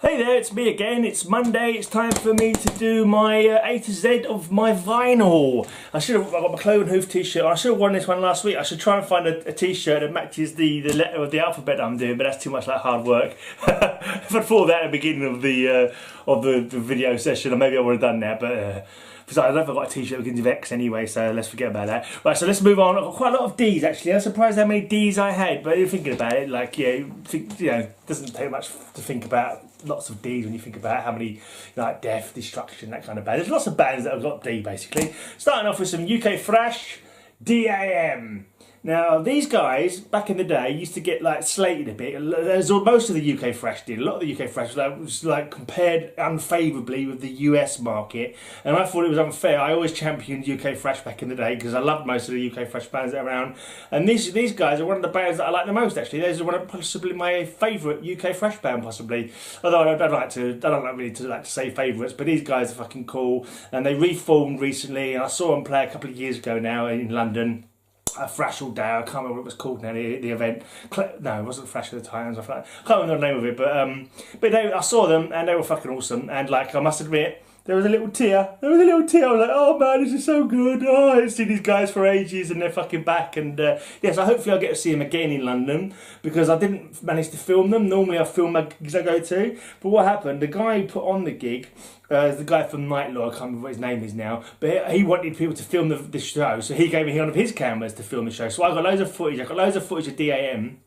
Hey there, it's me again. It's Monday. It's time for me to do my A to Z of my vinyl. I got my Cloven Hoof t-shirt. I should have worn this one last week. I should try and find a t-shirt that matches the letter of the alphabet I'm doing, but that's too much like hard work. If I'd thought that at the beginning of the video session, maybe I would have done that, but I don't know if I've got a t-shirt that begins with X anyway, so let's forget about that. Right, so let's move on. I've got quite a lot of D's actually. I'm surprised how many D's I had, but thinking about it, like, yeah, it doesn't take much to think about lots of D's when you think about how many, like Death, Destruction, that kind of band. There's lots of bands that have got D basically. Starting off with some UK thrash, DAM. Now, these guys, back in the day, used to get like slated a bit, as most of the UK thrash did. A lot of the UK thrash was like compared unfavourably with the US market, and I thought it was unfair. I always championed UK thrash back in the day because I loved most of the UK thrash bands that are around, and these guys are one of the bands that I like the most actually. These are one of possibly my favourite UK thrash band possibly. Although I don't like to say favourites, but these guys are fucking cool, and they reformed recently, and I saw them play a couple of years ago now in London. Thrash All Day, I can't remember what it was called now, the event. No, it wasn't Thrash of the Titans, I can't remember the name of it, but I saw them and they were fucking awesome, and like, I must admit, there was a little tear. I was like, oh man, this is so good. Oh, I've seen these guys for ages and they're fucking back. And yeah, so hopefully I'll get to see them again in London because I didn't manage to film them. Normally I film my gigs I go to. But what happened, the guy who put on the gig, the guy from Night Law, I can't remember what his name is now, but he wanted people to film the show. So he gave me one of his cameras to film the show. So I got loads of footage. I got loads of footage of DAM.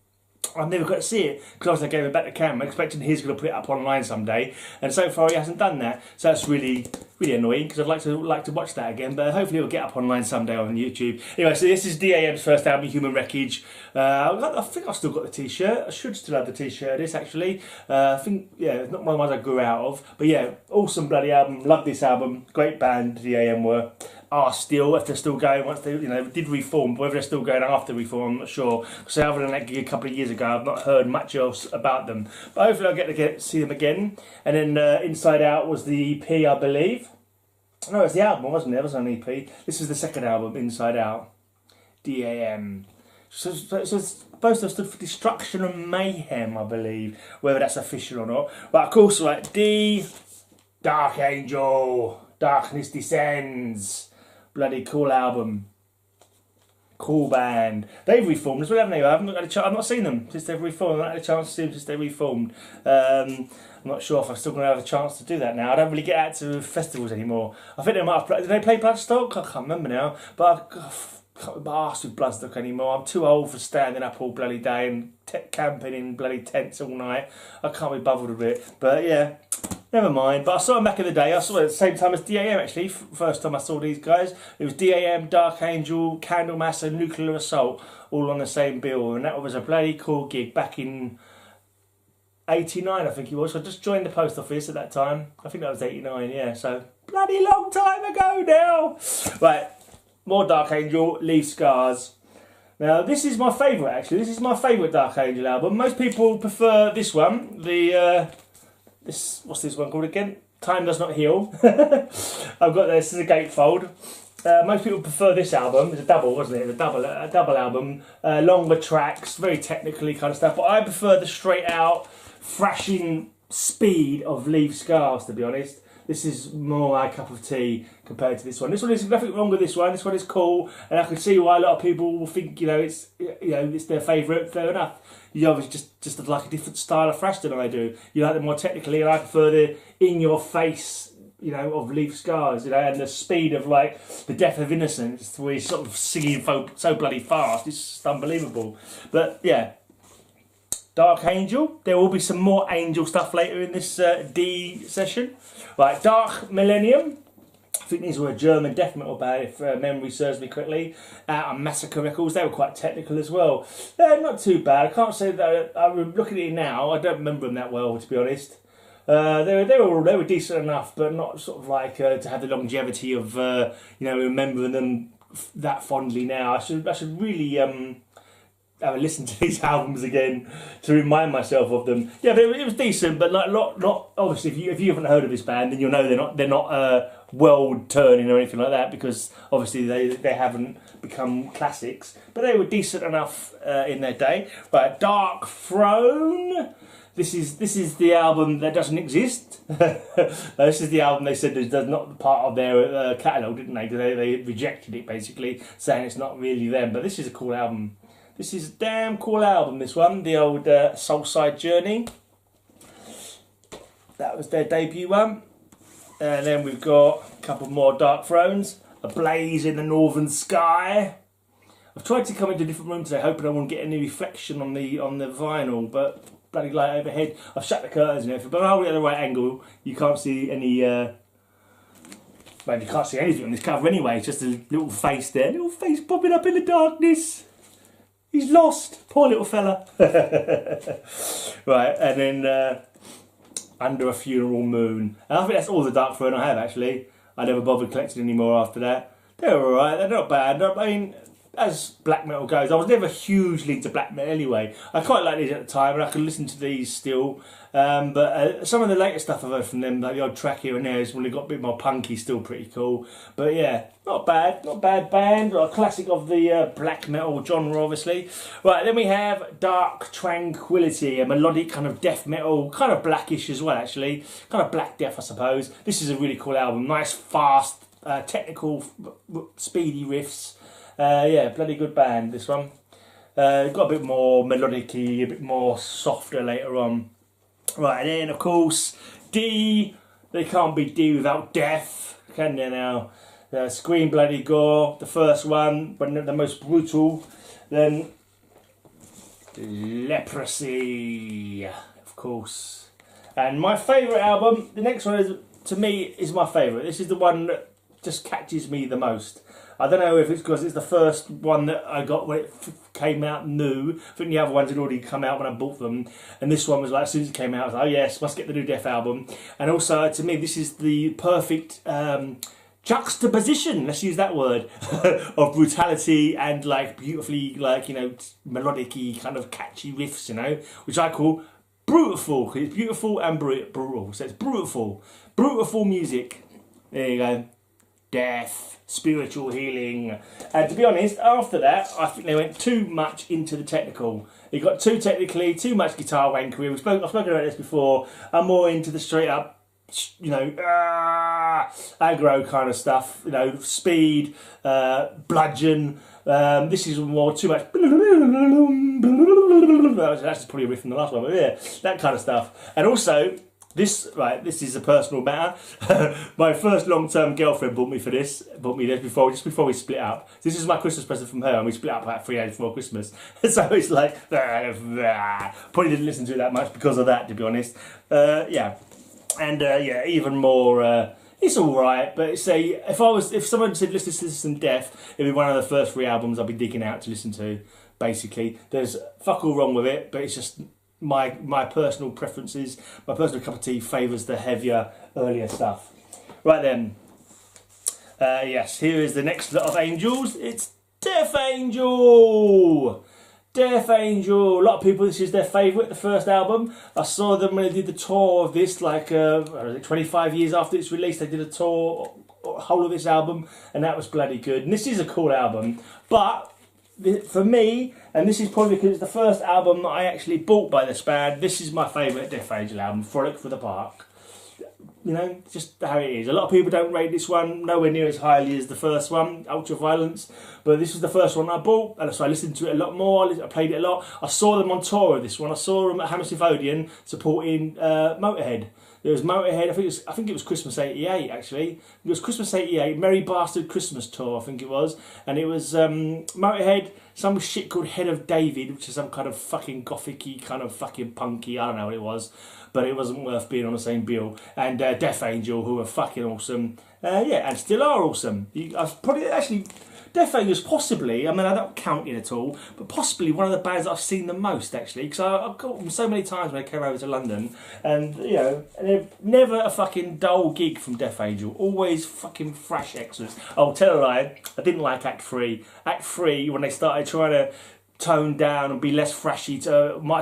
I've never got to see it because I gave him back the camera, expecting he's going to put it up online someday, and so far he hasn't done that. So that's really annoying because I'd like to watch that again, but hopefully it'll get up online someday on YouTube. Anyway, so this is DAM's first album, Human Wreckage. I think I've still got the t-shirt. I should still have the t-shirt of this actually. I think, yeah, it's not one of the ones I grew out of, but yeah, awesome bloody album. Love this album. Great band, DAM were. Are still, if they're still going, once they did reform, whether they're still going after reform, I'm not sure. So other than that gig a couple of years ago, I've not heard much else about them. But hopefully I'll get to see them again. And then Inside Out was the EP, I believe. No, it's the album, wasn't it? It wasn't an EP. This is the second album, Inside Out. DAM. So it's supposed to stood for Destruction and Mayhem, I believe. Whether that's official or not. But of course, like D, Dark Angel, Darkness Descends. Bloody cool album, cool band. They've reformed as well, haven't they? I've not seen them since they've reformed. I've not had a chance to see them since they reformed. I'm not sure if I'm still going to have a chance to do that now. I don't really get out to festivals anymore. I think they might have played. Did they play Bloodstock? I can't remember now. But I can't be arsed with Bloodstock anymore. I'm too old for standing up all bloody day and camping in bloody tents all night. I can't be bothered with it. But yeah. Never mind, but I saw them back in the day. I saw it at the same time as DAM actually. First time I saw these guys, it was DAM, Dark Angel, Candlemass and Nuclear Assault all on the same bill, and that was a bloody cool gig back in '89, I think it was. So I just joined the post office at that time. I think that was '89, yeah. So bloody long time ago now. Right, more Dark Angel, Leave Scars. Now this is my favourite actually. This is my favourite Dark Angel album. Most people prefer this one. What's this one called again? Time Does Not Heal. I've got this as a gatefold. Most people prefer this album. It's a double, wasn't it? A double album. Longer tracks, very technically kind of stuff. But I prefer the straight out, thrashing speed of Leave Scars, to be honest. This is more my cup of tea compared to this one. This one is nothing wrong with this one. This one is cool, and I can see why a lot of people will think it's their favourite. Fair enough. You obviously just like a different style of thrash than I do. You like them more technically, and I prefer the in your face, of Leave Scars, and the speed of like the Death of Innocence, where he's sort of singing so bloody fast. It's just unbelievable. But yeah. Dark Angel. There will be some more Angel stuff later in this D session. Right, Dark Millennium. I think these were a German death metal band, if memory serves me correctly. Out on Massacre Records. They were quite technical as well. Not too bad. I can't say that. I'm looking at it now. I don't remember them that well, to be honest. They were decent enough, but not sort of like to have the longevity of remembering them that fondly now. I should really have a listen to these albums again to remind myself of them. Yeah, but it was decent, but like not obviously. If you haven't heard of this band, then you'll know they're not world turning or anything like that, because obviously they haven't become classics. But they were decent enough in their day. Right, Dark Throne. This is the album that doesn't exist. This is the album they said is not part of their catalogue, didn't they? They rejected it basically, saying it's not really them. But this is a cool album. This is a damn cool album. This one, the old Soulside Journey. That was their debut one. And then we've got a couple more Dark Thrones. A Blaze in the Northern Sky. I've tried to come into a different room today, hoping I won't get any reflection on the vinyl, but bloody light overhead. I've shut the curtains and everything, but I'll hold it at the right angle. You can't see any. Well, you can't see anything on this cover anyway. It's just a little face there, little face popping up in the darkness. He's lost, poor little fella. Right, and then Under a Funeral Moon. And I think that's all the Dark Throne I have actually. I never bothered collecting any more after that. They're alright. They're not bad. I mean, as black metal goes, I was never hugely into black metal anyway. I quite liked these at the time, and I could listen to these still. But some of the later stuff I've heard from them, like the odd track here and there, is when they got a bit more punky, still pretty cool. But yeah, not bad band. A classic of the black metal genre, obviously. Right, then we have Dark Tranquillity, a melodic kind of death metal, kind of blackish as well, actually. Kind of black death, I suppose. This is a really cool album. Nice, fast, technical, speedy riffs. Yeah, bloody good band, this one. Got a bit more melodic-y, a bit more softer later on. Right, and then, of course, D. They can't be D without death, can they now? Scream Bloody Gore, the first one, but the most brutal. Then Leprosy, of course. And my favourite album, the next one, is, to me, is my favourite. This is the one that just catches me the most. I don't know if it's because it's the first one that I got when it came out new. I think the other ones had already come out when I bought them. And this one was like, as soon as it came out, I was like, oh yes, must get the new Death album. And also, to me, this is the perfect juxtaposition, let's use that word, of brutality and like beautifully, like, you know, melodic-y, kind of catchy riffs, you know, which I call brutal. It's beautiful and brutal. So it's brutal. Brutal music. There you go. Death, spiritual healing. And to be honest, after that, I think they went too much into the technical. It got too technically, too much guitar wankery. I've spoken about this before. I'm more into the straight up, you know, aggro kind of stuff. You know, speed, bludgeon. This is more too much. That's probably a riff from the last one, but yeah, that kind of stuff. And also, this is a personal matter. My first long-term girlfriend bought me this just before we split up. This is my Christmas present from her, and we split up about 3 days before Christmas. So it's like, probably didn't listen to it that much because of that, to be honest. Yeah, and yeah, even more. It's all right, but say if someone said listen to some Death, it'd be one of the first 3 albums I'd be digging out to listen to. Basically, there's fuck all wrong with it, but it's just my personal preferences, my personal cup of tea favours the heavier, earlier stuff. Right then, yes, here is the next lot of Angels. It's Death Angel! Death Angel! A lot of people, this is their favourite, the first album. I saw them when they did the tour of this, like 25 years after its release, they did a tour, whole of this album, and that was bloody good. And this is a cool album, but for me, and this is probably because it's the first album that I actually bought by this band, this is my favourite Death Angel album, Frolic for the Park. You know, just how it is. A lot of people don't rate this one nowhere near as highly as the first one, Ultraviolence, but this was the first one I bought, and so I listened to it a lot more, I played it a lot. I saw them on tour of this one. I saw them at Hammersmith Odeon supporting Motorhead. There was Motorhead, I think it was Christmas '88 actually. It was Christmas '88, Merry Bastard Christmas Tour, I think it was. And it was Motorhead, some shit called Head of David, which is some kind of fucking gothic-y, kind of fucking punky, I don't know what it was. But it wasn't worth being on the same bill. And Death Angel, who are fucking awesome. Yeah, and still are awesome. I've probably actually... Death Angel's possibly, I mean, I don't count it at all, but possibly one of the bands that I've seen the most, actually, because I've got them so many times when I came over to London, and, you know, and never a fucking dull gig from Death Angel, always fucking fresh extras. Oh, tell a lie, I didn't like Act 3. Act 3, when they started trying to tone down and be less flashy, to my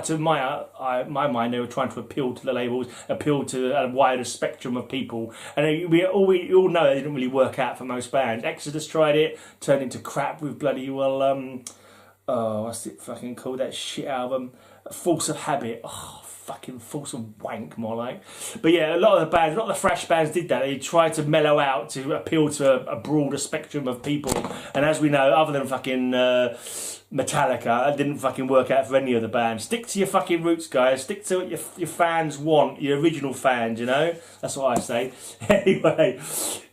mind, they were trying to appeal to the labels, appeal to a wider spectrum of people, and we all know it didn't really work out for most bands. Exodus tried it, turned into crap with bloody what's it fucking called, that shit album, Force of Habit. Oh, fucking Force of Wank, more like. But yeah, a lot of the thrash bands did that. They tried to mellow out to appeal to a broader spectrum of people. And as we know, other than fucking Metallica, it didn't fucking work out for any of the bands. Stick to your fucking roots, guys. Stick to what your fans want, your original fans, you know? That's what I say. Anyway,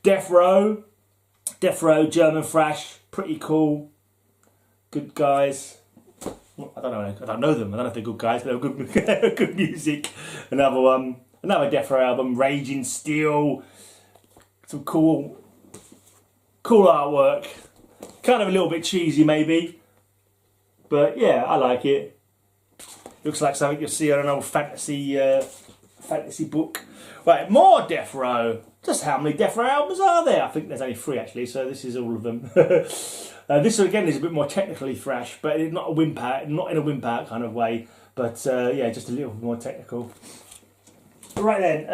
Death Row, German thrash, pretty cool. Good guys. I don't know them. I don't know if they're good guys, but they're good, good music. Another Death Row album, Raging Steel. Some cool artwork. Kind of a little bit cheesy, maybe, but yeah, I like it. Looks like something you'll see on an old fantasy book. Right, more Death Row. Just how many Death Row albums are there? I think there's only 3 actually, so this is all of them. This again is a bit more technically thrash, but it's not not in a wimp out kind of way. But yeah, just a little bit more technical. Right then,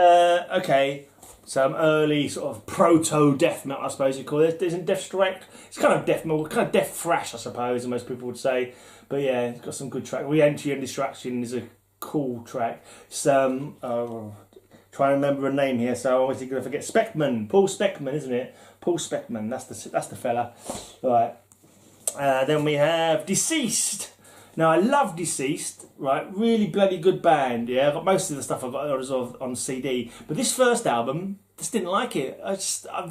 okay, some early sort of proto death metal, I suppose you call it. Isn't Death Strike? It's kind of death metal, kind of death thrash, I suppose, and most people would say. But yeah, it's got some good track. Re-Entry and Distraction is a cool track. Some trying to remember a name here, so I'm always going to forget. Speckman, Paul Speckman, isn't it? Paul Speckman, that's the fella. Right. Then we have Deceased. Now I love Deceased, right? Really bloody good band. Yeah, I got most of the stuff I got on CD, but this first album, just didn't like it.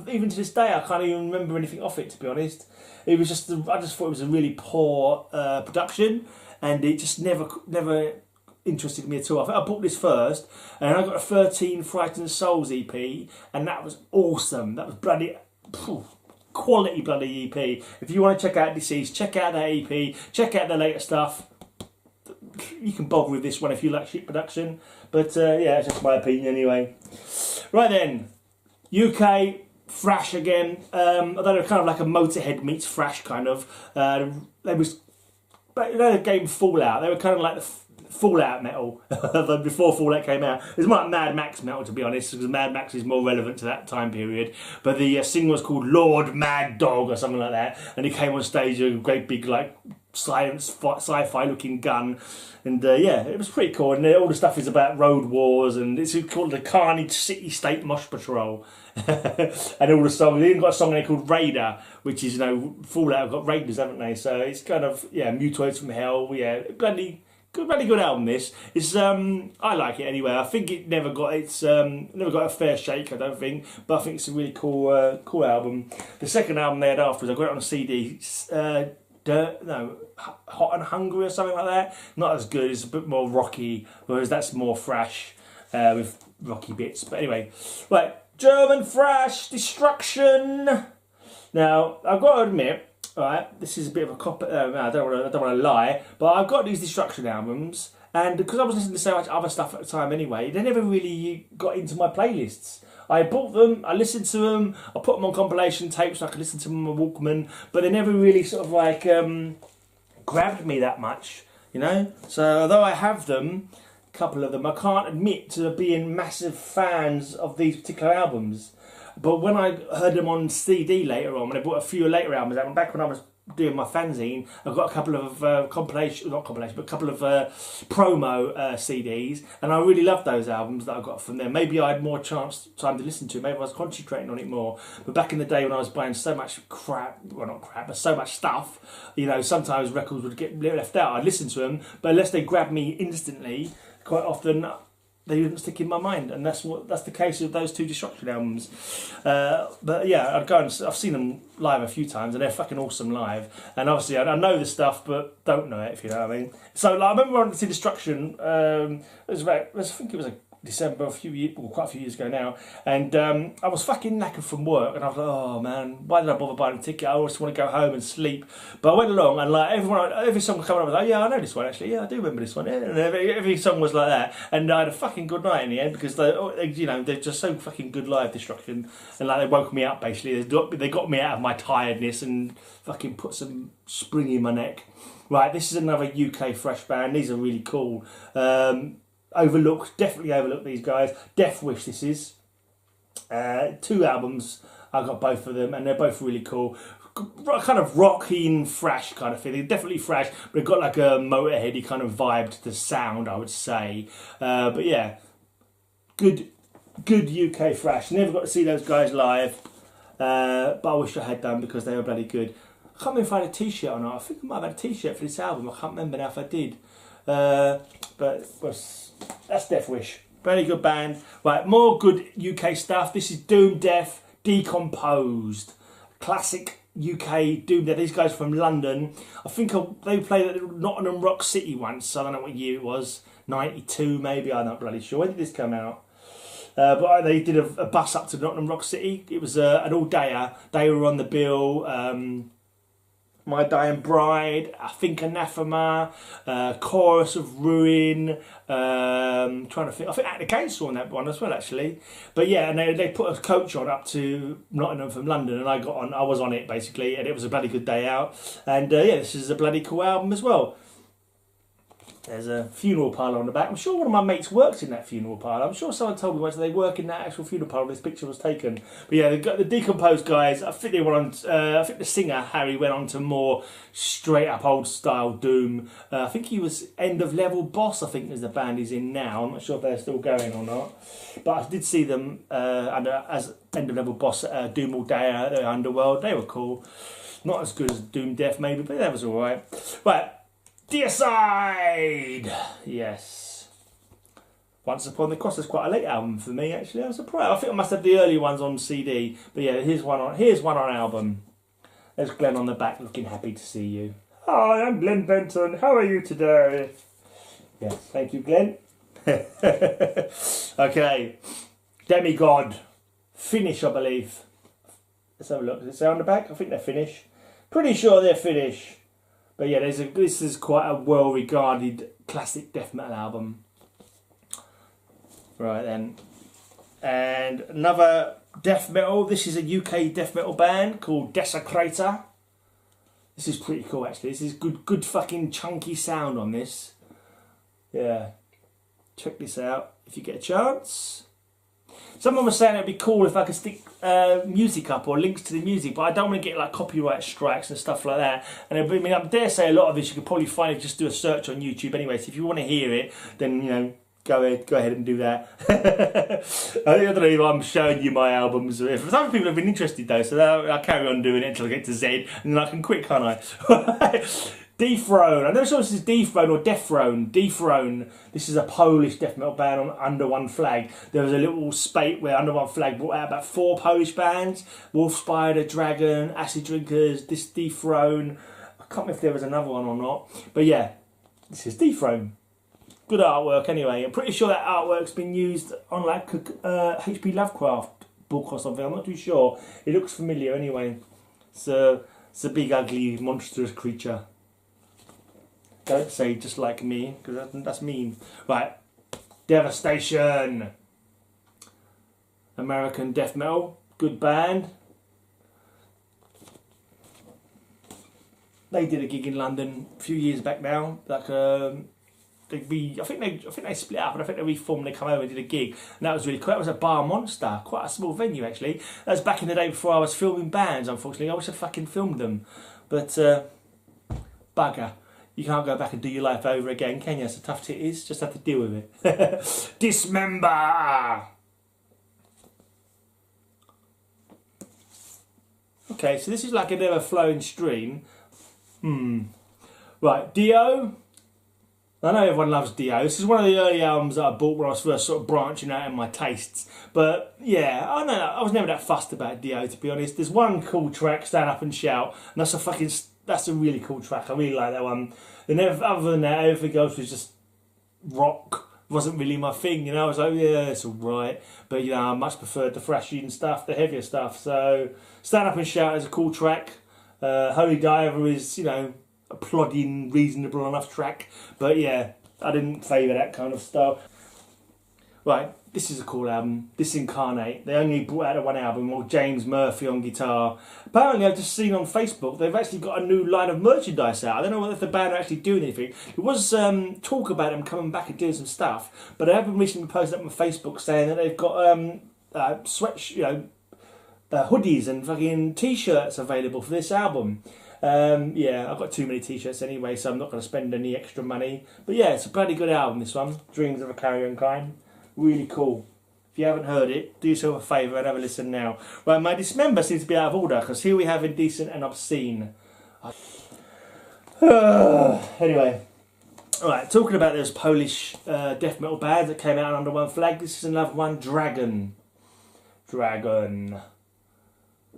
Even to this day, I can't even remember anything off it. To be honest, it was just I just thought it was a really poor production, and it just never interested me at all. I think I bought this first, and I got a 13 Frightened Souls EP, and that was awesome. That was bloody quality bloody EP. If you want to check out Deceased, check out that EP, check out the later stuff. You can bog with this one if you like shit production, but yeah, it's just my opinion anyway. Right then, UK thrash again. Although they're kind of like a Motorhead meets thrash kind of. They was, but you know, the game Fallout. They were kind of like the Fallout metal before Fallout came out. It's more like Mad Max metal, to be honest, because Mad Max is more relevant to that time period. But the singer was called Lord Mad Dog or something like that, and he came on stage with a great big like sci-fi looking gun, and yeah, it was pretty cool. And all the stuff is about road wars, and it's called the Carnage City State Mosh Patrol. And all the songs, they even got a song there called Raider, which is, you know, Fallout have got raiders, haven't they? So it's kind of, yeah, Mutoids from Hell. Yeah, bloody good album. This is I like it anyway. I think it never got a fair shake, I don't think, but I think it's a really cool album. The second album they had afterwards, I got it on CD. Hot and Hungry or something like that. Not as good. It's a bit more rocky, whereas that's more thrash with rocky bits. But anyway, right, German thrash, Destruction. Now I've got to admit, right, this is a bit of a cop. I don't want to lie, but I've got these Destruction albums, and because I was listening to so much other stuff at the time anyway, they never really got into my playlists. I bought them, I listened to them, I put them on compilation tapes so I could listen to them on my Walkman, but they never really sort of like grabbed me that much, you know. So although I have them, a couple of them, I can't admit to being massive fans of these particular albums. But when I heard them on CD later on, when I bought a few later albums out, back when I was doing my fanzine, I got a couple of a couple of promo CDs, and I really loved those albums that I got from them. Maybe I had more time to listen to. Maybe I was concentrating on it more. But back in the day when I was buying so much crap, well not crap, but so much stuff, you know, sometimes records would get left out. I'd listen to them, but unless they grabbed me instantly, quite often they didn't stick in my mind, and that's the case with those two Destruction albums. But yeah, I've seen them live a few times, and they're fucking awesome live. And obviously, I know the stuff, but don't know it, if you know what I mean. So like, I remember on to Destruction. I think it was December, quite a few years ago now, and I was fucking knackered from work, and I was like, oh man, why did I bother buying a ticket? I always want to go home and sleep. But I went along, and like every song coming up, I was like, yeah, I know this one actually, yeah, I do remember this one, yeah. And every song was like that, and I had a fucking good night in the end, because they're just so fucking good live, Destruction, and like they woke me up basically. They got me out of my tiredness and fucking put some spring in my neck. Right, this is another UK thrash band. These are really cool. Definitely overlooked these guys. Death Wish, this is. 2 albums, I got both of them, and they're both really cool. kind of rocky and thrash kind of thing. They're definitely thrash, but they've got like a Motorheady kind of vibe to the sound, I would say. But yeah, good UK thrash. Never got to see those guys live, but I wish I had done because they were bloody good. I can't remember if I had a t-shirt or not. I think I might have had a t-shirt for this album. I can't remember now if I did. But that's Death Wish. Very good band. Right, more good UK stuff. This is Doom Death Decomposed. Classic UK Doom Death. These guys from London. I think they played at Nottingham Rock City once. I don't know what year it was. 92 maybe. I'm not bloody sure. When did this come out? But they did a bus up to Nottingham Rock City. It was an all-dayer. They were on the bill. My Dying Bride, I think Anathema, Chorus of Ruin, trying to think, I think Act the Gates on that one as well actually. But yeah, and they put a coach on up to Nottingham from London, and I was on it basically, and it was a bloody good day out. And yeah, this is a bloody cool album as well. There's a funeral parlour on the back. I'm sure one of my mates works in that funeral parlour. I'm sure someone told me once they work in that actual funeral parlour this picture was taken. But yeah, the Decomposed guys, I think they were on, I think the singer, Harry, went on to more straight up old style Doom. I think he was End of Level Boss, I think is the band he's in now. I'm not sure if they're still going or not. But I did see them as End of Level Boss at Doom All Day at the Underworld. They were cool. Not as good as Doom Death maybe, but that was alright. Right. Deicide! Yes. Once Upon the Cross is quite a late album for me actually. I was surprised. I think I must have the early ones on CD. But yeah, here's one on album. There's Glenn on the back looking happy to see you. Hi, I'm Glenn Benton. How are you today? Yes, thank you, Glenn. Okay. Demigod. Finnish, I believe. Let's have a look. Does it say on the back? I think they're Finnish. Pretty sure they're Finnish. But yeah, this is quite a well-regarded classic death metal album. Right then. And another death metal. This is a UK death metal band called Desecrator. This is pretty cool actually. This is good fucking chunky sound on this. Yeah. Check this out if you get a chance. Someone was saying it'd be cool if I could stick music up or links to the music, but I don't want to get like copyright strikes and stuff like that. And I mean, I dare say a lot of this you could probably find if you just do a search on YouTube anyway. So if you want to hear it, then you know, go ahead and do that. I don't know if I'm showing you my albums. If some people have been interested though, so I'll carry on doing it until I get to Z, and then I can quit, can't I? Dethrone. I'm never sure if this is Dethrone or Deathrone. Dethrone. This is a Polish death metal band on Under One Flag. There was a little spate where Under One Flag brought out about 4 Polish bands. Wolf Spider, Dragon, Acid Drinkers, this Dethrone. I can't remember if there was another one or not. But yeah, this is Dethrone. Good artwork anyway. I'm pretty sure that artwork's been used on like H.P. Lovecraft book or something. I'm not too sure. It looks familiar anyway. It's a big ugly monstrous creature. Don't say just like me, because that's mean. Right, Devastation. American death metal, good band. They did a gig in London a few years back now. Like I think they split up, and I think they reformed. They come over and did a gig, and that was really cool. That was at Bar Monster, quite a small venue actually. That was back in the day before I was filming bands. Unfortunately, I wish I'd fucking filmed them, but bugger. You can't go back and do your life over again, can you? So tough it is. Just have to deal with it. Dismember. Okay, so this is like an ever-flowing stream. Right, Dio. I know everyone loves Dio. This is one of the early albums that I bought when I was first sort of branching out in my tastes. But yeah, I was never that fussed about Dio, to be honest. There's one cool track, Stand Up and Shout, and that's a really cool track. I really like that one. And other than that, everything else was just rock. It wasn't really my thing, you know. I was like, yeah, it's all right. But, you know, I much preferred the thrashy and stuff, the heavier stuff. So, Stand Up and Shout is a cool track. Holy Diver is, you know, a plodding, reasonable enough track. But, yeah, I didn't favour that kind of style. Right, this is a cool album. Disincarnate. They only brought out one album with James Murphy on guitar. Apparently, I've just seen on Facebook they've actually got a new line of merchandise out. I don't know if the band are actually doing anything. There was talk about them coming back and doing some stuff, but they haven't recently posted up on Facebook saying that they've got hoodies and fucking t-shirts available for this album. Yeah, I've got too many t-shirts anyway, so I'm not going to spend any extra money. But yeah, it's a bloody good album, this one. Dreams of a Carrion Kind. Really cool. If you haven't heard it, do yourself a favour and have a listen now. Right, my Dismember seems to be out of order, because here we have Indecent and Obscene. Anyway. Alright, talking about those Polish death metal bands that came out under one flag, this is another one, Dragon. Dragon.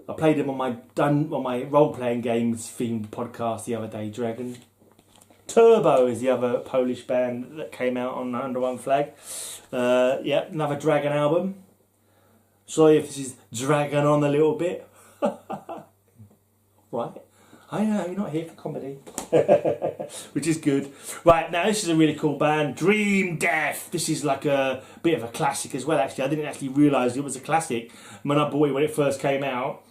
I played them on my role-playing games themed podcast the other day, Dragon. Turbo is the other Polish band that came out on under one flag. Yeah, another Dragon album. Sorry if this is dragging on a little bit. Right. I know, you're not here for comedy. Which is good. Right, now this is a really cool band. Dream Death. This is like a bit of a classic as well, actually. I didn't actually realise it was a classic when I bought it when it first came out.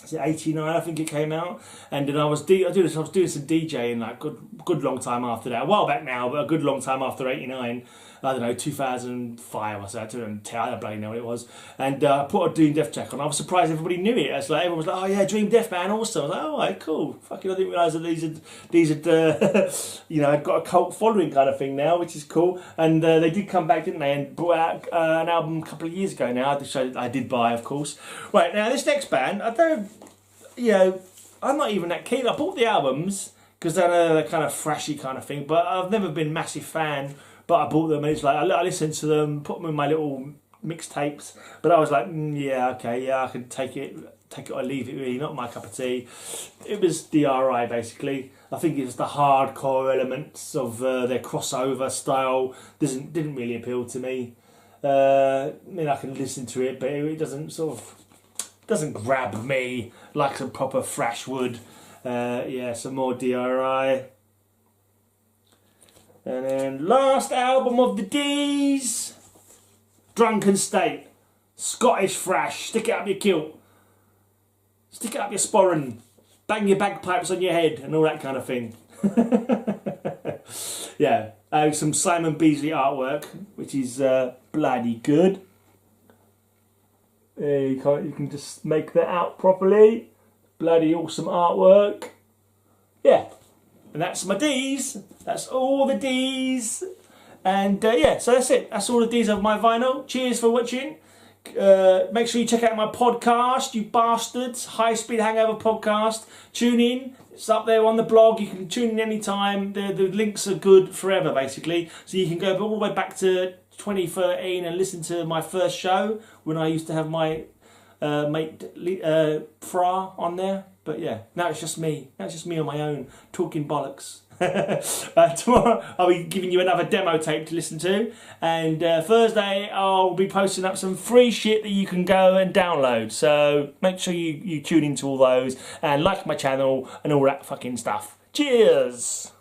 Is it 89, I think it came out? And then I was doing some DJing like good long time after that. A while back now, but a good long time after 89. I don't know, 2005 or so, 2010, I don't bloody know what it was. And I put a Dream Death track on. I was surprised everybody knew it. It's like everyone was like, "Oh yeah, Dream Death man, awesome." I was like, "Oh, right, cool." Fucking, I didn't realise that these had you know, got a cult following kind of thing now, which is cool. And they did come back, didn't they? And brought out an album a couple of years ago now. I did buy, of course. Right, now this next band, I don't, you know, I'm not even that keen. I bought the albums because they're kind of thrashy kind of thing, but I've never been a massive fan. But I bought them and it's like, I listened to them, put them in my little mixtapes. But I was like, yeah, okay, yeah, I can take it or leave it, really, not my cup of tea. It was DRI, basically. I think it's the hardcore elements of their crossover style didn't really appeal to me. I mean, I can listen to it, but it doesn't grab me like some proper thrash would. Yeah, some more DRI. And then last album of the D's, Drunken State, Scottish thrash. Stick it up your kilt, stick it up your sporran, bang your bagpipes on your head, and all that kind of thing. Yeah, some Simon Beasley artwork, which is bloody good. You can just make that out properly. Bloody awesome artwork. Yeah. And that's my D's. That's all the D's. And yeah, so that's it. That's all the D's of my vinyl. Cheers for watching. Make sure you check out my podcast, you bastards. High Speed Hangover podcast. Tune in. It's up there on the blog. You can tune in anytime. The links are good forever, basically. So you can go all the way back to 2013 and listen to my first show when I used to have my mate Fra on there. But yeah, now it's just me. Now it's just me on my own, talking bollocks. Tomorrow I'll be giving you another demo tape to listen to. And Thursday I'll be posting up some free shit that you can go and download. So make sure you tune into all those and like my channel and all that fucking stuff. Cheers!